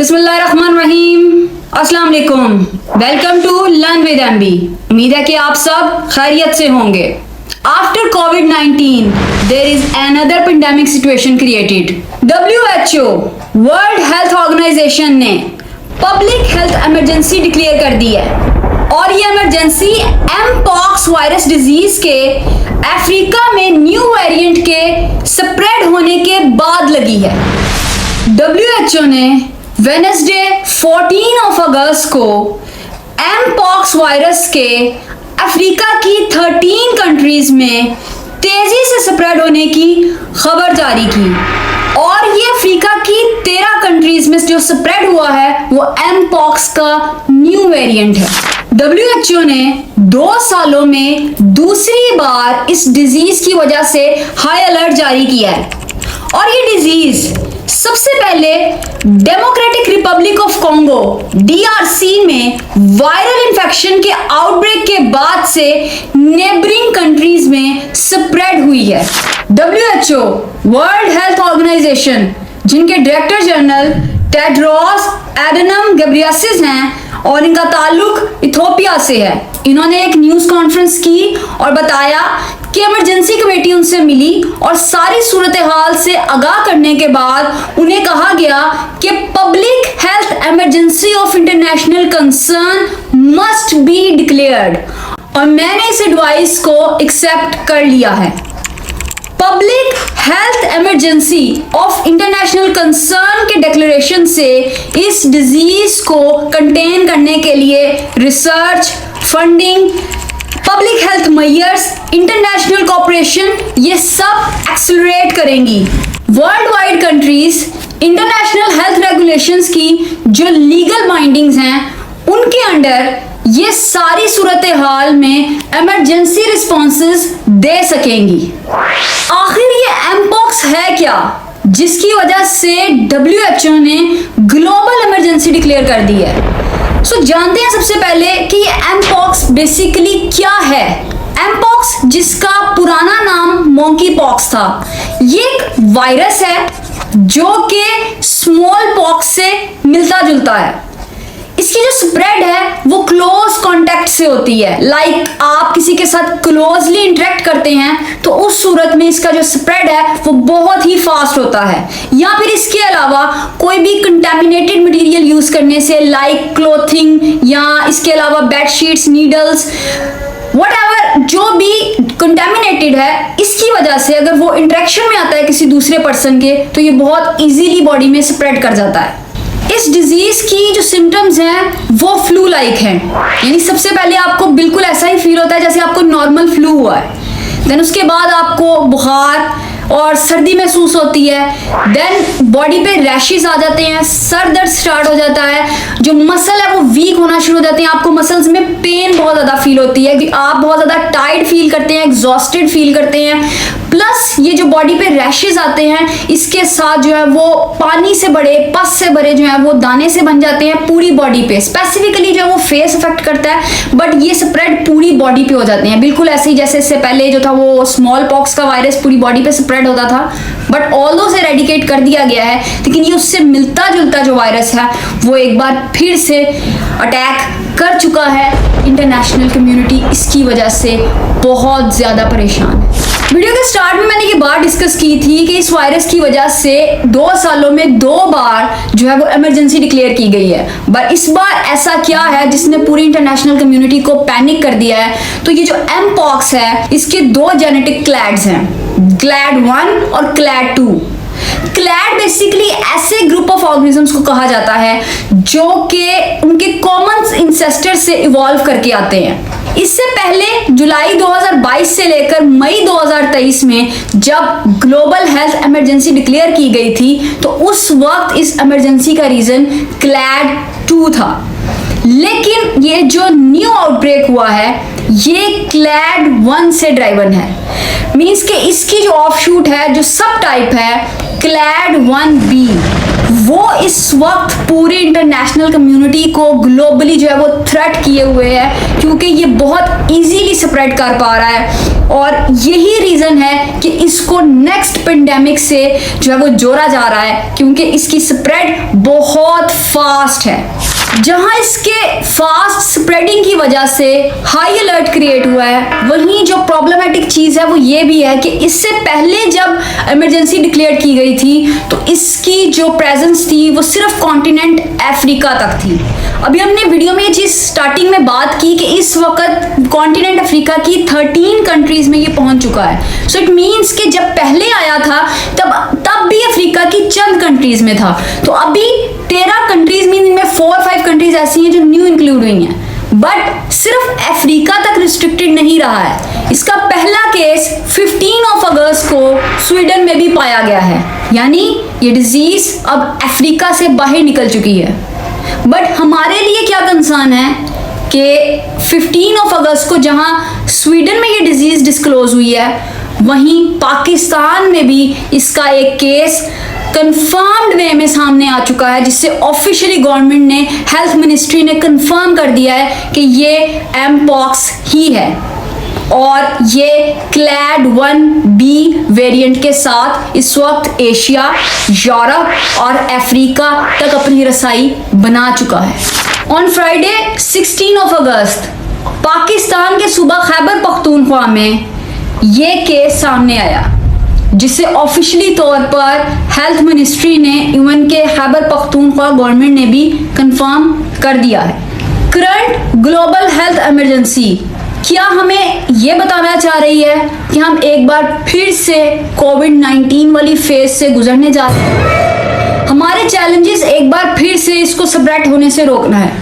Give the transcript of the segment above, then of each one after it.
बिस्मिल्लाहिर्रहमानिर्रहीम, अस्सलाम वालेकुम। Welcome to learn with MB. उम्मीद है कि आप सब खैरियत से होंगे। आफ्टर कोविड-19 there is another pandemic situation created. WHO world health organisation ने पब्लिक हेल्थ इमरजेंसी डिक्लेयर कर दी है और ये इमरजेंसी एमपॉक्स वायरस डिजीज के अफ्रीका में न्यू वेरिएंट के स्प्रेड होने के बाद लगी है। WHO ने वेडनेसडे 14 अगस्त को एमपॉक्स वायरस के अफ्रीका की 13 कंट्रीज में तेजी से स्प्रेड होने की खबर जारी की और ये अफ्रीका की 13 कंट्रीज में जो स्प्रेड हुआ है वो एमपॉक्स का न्यू वेरिएंट है। WHO ने 2 सालों में दूसरी बार इस डिजीज की वजह से हाई अलर्ट जारी किया है और ये डिजीज सबसे पहले democratic Republic of Congo DRC में वायरल इन्फेक्शन के आउटब्रेक के बाद से नेबरिंग कंट्रीज में स्प्रेड हुई है। WHO वर्ल्ड हेल्थ ऑर्गेनाइजेशन जिनके director general Tedros Adhanom Ghebreyesus हैं और इनका ताल्लुक इथोपिया से है, इन्होंने एक न्यूज कॉन्फ्रेंस की और बताया कि इमरजेंसी कमेटी उनसे मिली और सारी सूरत हाल से आगाह करने के बाद उन्हें कहा गया कि public health emergency of international concern must be declared और मैंने इस एडवाइस को एक्सेप्ट कर लिया है। Public health emergency of international concern के डिक्लेरेशन से इस डिजीज को कंटेन करने के लिए research, funding, public health measures, international cooperation ये सब एक्सेलरेट करेंगी। World wide countries international health regulations की जो लीगल बाइंडिंग्स हैं उनके अंडर ये सारी सूरत हाल में इमरजेंसी रिस्पॉन्सेस दे सकेंगी। आखिर ये एमपॉक्स है क्या जिसकी वजह से WHO ने ग्लोबल इमरजेंसी डिक्लेयर कर दी है? जानते हैं सबसे पहले कि ये एमपॉक्स बेसिकली क्या है। एमपॉक्स जिसका पुराना नाम मॉन्की पॉक्स था, ये एक वायरस है जो कि स्मॉल पॉक्स से मिलता जुलता है। इसकी जो स्प्रेड है वो क्लोज कांटेक्ट से होती है। लाइक आप किसी के साथ क्लोजली इंटरेक्ट करते हैं तो उस सूरत में इसका जो स्प्रेड है वो बहुत ही फास्ट होता है, या फिर इसके अलावा कोई भी कंटेमिनेटेड मटेरियल यूज करने से, लाइक क्लोथिंग या इसके अलावा बेडशीट्स, नीडल्स, व्हाटएवर जो भी कंटेमिनेटेड है, इसकी वजह से अगर वो इंटरेक्शन में आता है किसी दूसरे पर्सन के तो ये बहुत इजीली बॉडी में स्प्रेड कर जाता है। इस डिजीज की जो सिम्टम्स हैं वो फ्लू लाइक हैं, यानी सबसे पहले आपको बिल्कुल ऐसा ही फील होता है जैसे आपको नॉर्मल फ्लू हुआ है। देन उसके बाद आपको बुखार और सर्दी महसूस होती है। देन बॉडी पे रैशेस आ जाते हैं, सर दर्द स्टार्ट हो जाता है, जो मसल है वो वीक होना शुरू हो जाते हैं, आपको मसल्स में पेन बहुत ज़्यादा फील होती है कि आप बहुत ज़्यादा टायर्ड फील करते हैं, एग्जॉस्टेड फील करते हैं। प्लस ये जो बॉडी पे रैशेस आते हैं इसके साथ जो है वो पानी से बड़े, पस से बड़े जो है वो दाने से बन जाते हैं पूरी बॉडी पे। स्पेसिफिकली जो है वो फेस अफेक्ट करता है बट ये स्प्रेड पूरी बॉडी पे हो जाते हैं, बिल्कुल ऐसे ही जैसे इससे पहले जो था वो स्मॉल पॉक्स का वायरस पूरी बॉडी पे स्प्रेड होता था, बट ऑल्दो से एरेडिकेट कर दिया गया है, लेकिन ये उससे मिलता जुलता जो वायरस है वो एक बार फिर से अटैक कर चुका है। इंटरनेशनल कम्युनिटी इसकी वजह से बहुत ज़्यादा परेशान है। वीडियो के स्टार्ट में मैंने ये बात डिस्कस की थी कि इस वायरस की वजह से 2 सालों में 2 बार जो है वो इमरजेंसी डिक्लेयर की गई है, बट इस बार ऐसा क्या है जिसने पूरी इंटरनेशनल कम्युनिटी को पैनिक कर दिया है? तो ये जो एमपॉक्स है इसके 2 जेनेटिक क्लैड्स हैं, क्लैड 1 और क्लैड 2। क्लैड बेसिकली ऐसे ग्रुप ऑफ ऑर्गेनिजम्स को कहा जाता है जो कि उनके कॉमन इंसेस्टर से इवॉल्व करके आते हैं। इससे पहले जुलाई 2022 से लेकर मई 2023 में जब ग्लोबल हेल्थ इमरजेंसी डिक्लेयर की गई थी तो उस वक्त इस इमरजेंसी का रीजन क्लैड 2 था, लेकिन ये जो न्यू आउटब्रेक हुआ है ये क्लैड 1 से ड्राइवन है। मींस कि इसकी जो ऑफशूट है, जो सब टाइप है क्लैड 1B, वो इस वक्त पूरी इंटरनेशनल कम्युनिटी को ग्लोबली जो है वो थ्रेट किए हुए है क्योंकि ये बहुत इजीली स्प्रेड कर पा रहा है और यही रीजन है कि इसको नेक्स्ट पेंडेमिक से जो है वो जोड़ा जा रहा है क्योंकि इसकी स्प्रेड बहुत फास्ट है। जहां इसके फास्ट स्प्रेडिंग की वजह से हाई अलर्ट क्रिएट हुआ है, वहीं जो प्रॉब्लमेटिक चीज़ है वो ये भी है कि इससे पहले जब इमरजेंसी डिक्लेयर की गई थी तो इसकी जो प्रेजेंस थी वो सिर्फ कॉन्टिनेंट अफ्रीका तक थी। अभी हमने वीडियो में ये चीज़ स्टार्टिंग में बात की कि इस वक्त कॉन्टिनेंट अफ्रीका की 13 कंट्रीज में ये पहुंच चुका है। सो इट मीन्स कि जब पहले आया था तब भी अफ्रीका की चंद कंट्रीज में था, तो अभी 13 कंट्रीज में इनमें 4-5 कंट्रीज ऐसी हैं जो न्यू इंक्लूड हुई हैं, बट सिर्फ अफ्रीका तक रिस्ट्रिक्टेड नहीं रहा है। इसका पहला केस 15 अगस्त को स्वीडन में भी पाया गया है, यानी ये डिजीज अब अफ्रीका से बाहर निकल चुकी है। बट हमारे लिए क्या कंसर्न है कि 15 अगस्त को जहां स्वीडन में ये डिजीज डिस्क्लोज हुई है, वहीं पाकिस्तान में भी इसका एक केस कंफर्म्ड वे में सामने आ चुका है, जिससे ऑफिशियली गवर्नमेंट ने, हेल्थ मिनिस्ट्री ने कंफर्म कर दिया है कि ये एमपॉक्स ही है और ये क्लैड 1B वेरिएंट के साथ इस वक्त एशिया, यूरोप और अफ्रीका तक अपनी रसाई बना चुका है। ऑन फ्राइडे 16 अगस्त पाकिस्तान के सूबा खैबर पख्तूनख्वा में ये केस सामने आया, जिसे ऑफिशियली तौर पर हेल्थ मिनिस्ट्री ने, इवन के खैबर पख्तूनख्वा गवर्नमेंट ने भी कंफर्म कर दिया है। करंट ग्लोबल हेल्थ इमरजेंसी क्या हमें ये बताना चाह रही है कि हम एक बार फिर से कोविड-19 वाली फेज से गुजरने जा रहे हैं? हमारे चैलेंजेस एक बार फिर से इसको स्प्रेड होने से रोकना है,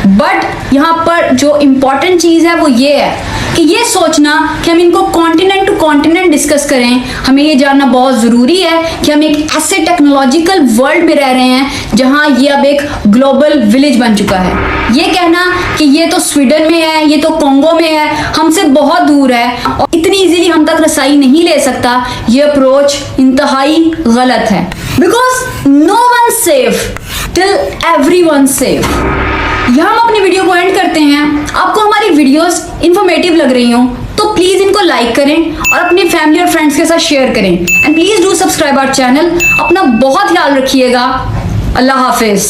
बट यहाँ पर जो इम्पोर्टेंट चीज़ है वो ये है कि ये सोचना कि हम इनको कॉन्टिनेंट टू कॉन्टिनेंट डिस्कस करें। हमें ये जानना बहुत ज़रूरी है कि हम एक ऐसे टेक्नोलॉजिकल वर्ल्ड में रह रहे हैं जहाँ ये अब एक ग्लोबल विलेज बन चुका है। ये कहना कि ये तो स्वीडन में है, ये तो कोंगो में है, हमसे बहुत दूर है और इतनी इजीली हम तक रसाई नहीं ले सकता, ये अप्रोच इंतहाई गलत है। Because no one safe till everyone safe. यहाँ हम अपनी वीडियो को एंड करते हैं। आपको हमारी वीडियोस इंफॉर्मेटिव लग रही हो तो प्लीज इनको लाइक करें और अपनी फैमिली और फ्रेंड्स के साथ शेयर करें, and please do subscribe our channel. अपना बहुत ख्याल रखिएगा। अल्लाह हाफिज।